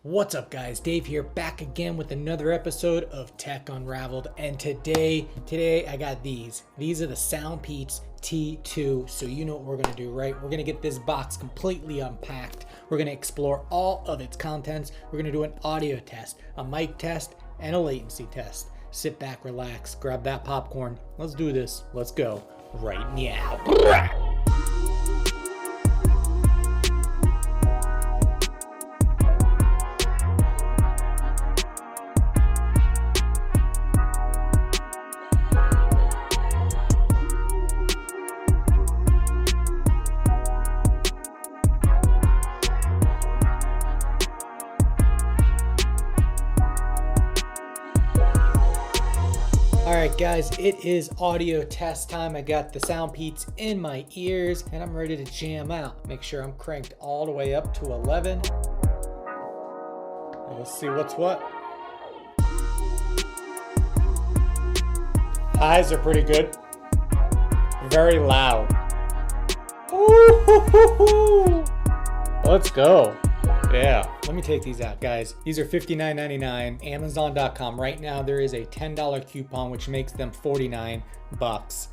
What's up guys, Dave here, back again with another episode of Tech UnRaveled, and today I got these. These are the SoundPeats T2, so you know what we're gonna do, right? We're gonna get this box completely unpacked. We're gonna explore all of its contents. We're gonna do an audio test, a mic test, and a latency test. Sit back, relax, grab that popcorn. Let's do this. Let's go right now. Alright guys, it is audio test time. I got the SoundPeats in my ears and I'm ready to jam out. Make sure I'm cranked all the way up to 11. And let's see what's what. Highs are pretty good. Very loud. Ooh, let's go. Yeah, let me take these out, guys. These are $59.99, Amazon.com. Right now, there is a $10 coupon, which makes them $49.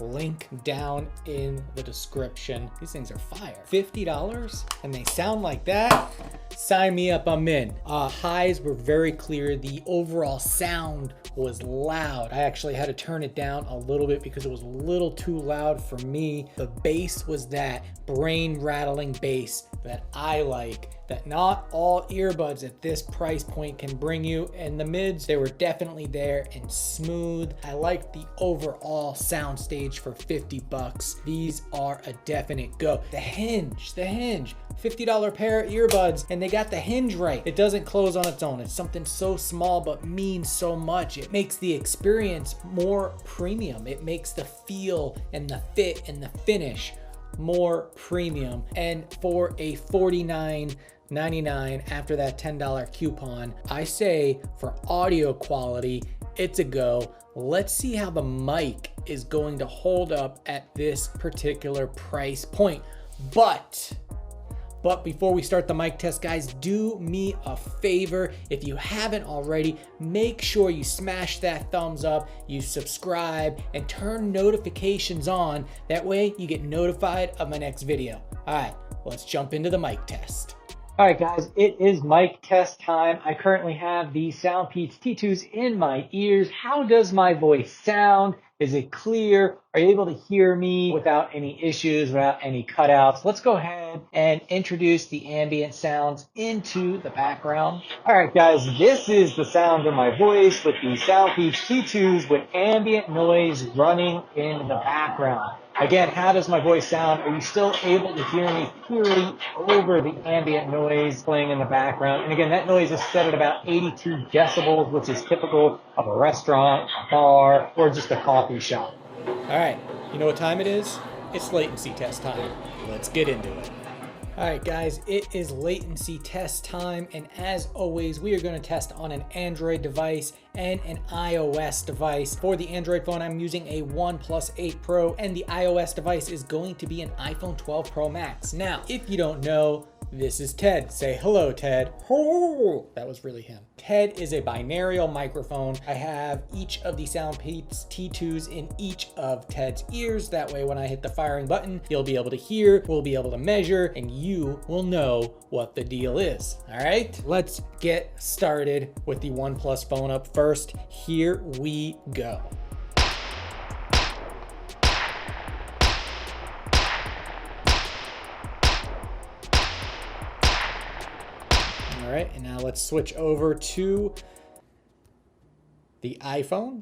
Link down in the description. These things are fire. $50, and they sound like that? Sign me up, I'm in. Highs were very clear. The overall sound was loud. I actually had to turn it down a little bit because it was a little too loud for me. The bass was that brain rattling bass that I like, that not all earbuds at this price point can bring you. And the mids, they were definitely there and smooth. I like the overall sound stage for $50. These are a definite go. The hinge, $50 pair of earbuds, and they got the hinge right. It doesn't close on its own. It's something so small but means so much. It makes the experience more premium. It makes the feel and the fit and the finish more premium. And for a $49.99 after that $10 coupon, I say for audio quality, it's a go. Let's see how the mic is going to hold up at this particular price point. But before we start the mic test, guys, do me a favor. If you haven't already, make sure you smash that thumbs up, you subscribe, and turn notifications on. That way you get notified of my next video. All right, let's jump into the mic test. All right, guys, it is mic test time. I currently have the SoundPeats T2s in my ears. How does my voice sound? Is it clear? Are you able to hear me without any issues, without any cutouts? Let's go ahead and introduce the ambient sounds into the background. All right, guys, this is the sound of my voice with the SoundPeats T2s with ambient noise running in the background. Again, how does my voice sound? Are you still able to hear me clearly over the ambient noise playing in the background? And again, that noise is set at about 82 decibels, which is typical of a restaurant, a bar, or just a coffee shop. All right, you know what time it is? It's latency test time. Let's get into it. All right, guys, it is latency test time, and as always, we are going to test on an Android device and an iOS device. For the Android phone, I'm using a OnePlus 8 Pro, and the iOS device is going to be an iPhone 12 Pro Max. Now, if you don't know, this is Ted. Say hello, Ted. Oh, that was really him. Ted is a binaural microphone. I have each of the SoundPeats T2s in each of Ted's ears. That way, when I hit the firing button, you'll be able to hear, we'll be able to measure, and you will know what the deal is. All right, let's get started with the OnePlus phone up first. Here we go. All right, and now let's switch over to the iPhone.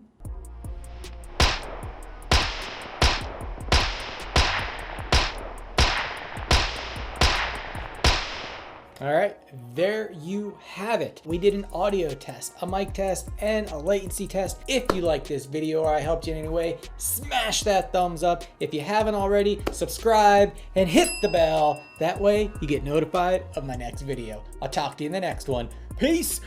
All right, there you have it. We did an audio test, a mic test, and a latency test. If you like this video or I helped you in any way, smash that thumbs up. If you haven't already, subscribe and hit the bell. That way you get notified of my next video. I'll talk to you in the next one. Peace.